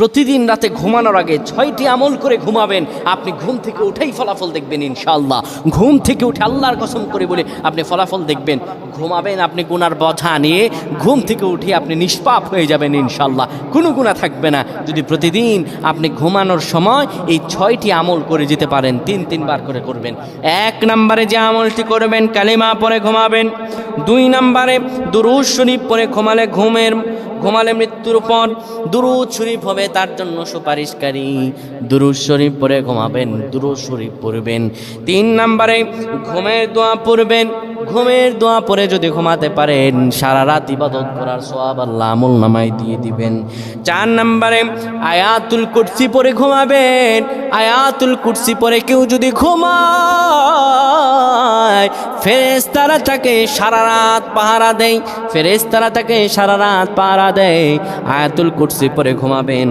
প্রতিদিন রাতে ঘুমানোর আগে 6টি আমল করে ঘুমাবেন। আপনি ঘুম থেকে উঠেই ফলাফল দেখবেন ইনশাআল্লাহ। ঘুম থেকে উঠে আল্লাহর কসম করে বলে আপনি ফলাফল দেখবেন। ঘুমাবেন আপনি গুনার বোঝা নিয়ে, ঘুম থেকে উঠে আপনি নিষ্পাপ হয়ে যাবেন ইনশাআল্লাহ, কোনো গুনাহ থাকবে না। যদি প্রতিদিন আপনি ঘুমানোর সময় এই 6টি আমল করে যেতে পারেন, 3বার করে করবেন। 1 নম্বরে যে আমলটি করবেন, কালিমা পড়ে ঘুমাবেন। 2 নম্বরে দুরূদ শরীফ পড়ে ঘুমালে মৃত্যুর পর দুরূদ শরীফ হবে তার জন্য সুপারিশকারী। দুরূদ শরীফ পড়ে ঘুমাবেন, দুরূদ শরীফ পড়বেন। 3 নম্বরে ঘুমের দোয়া পড়বেন। ঘুমের দোয়া পড়ে যদি ঘুমাতে পারেন, সারা রাত ইবাদত করার সওয়াব আল্লাহ আমলনামায় দিয়ে দিবেন। 4 নম্বরে আয়াতুল কুরসি পড়ে ঘুমাবেন। আয়াতুল কুরসি পড়ে কেউ যদি ঘুমায়, ফেরেশতারা তাকে সারা রাত পাহারা দেয়। ফেরেশতারা তাকে সারা রাত পাহারা দেয়। আয়াতুল কুরসি পড়ে ঘুমাবেন।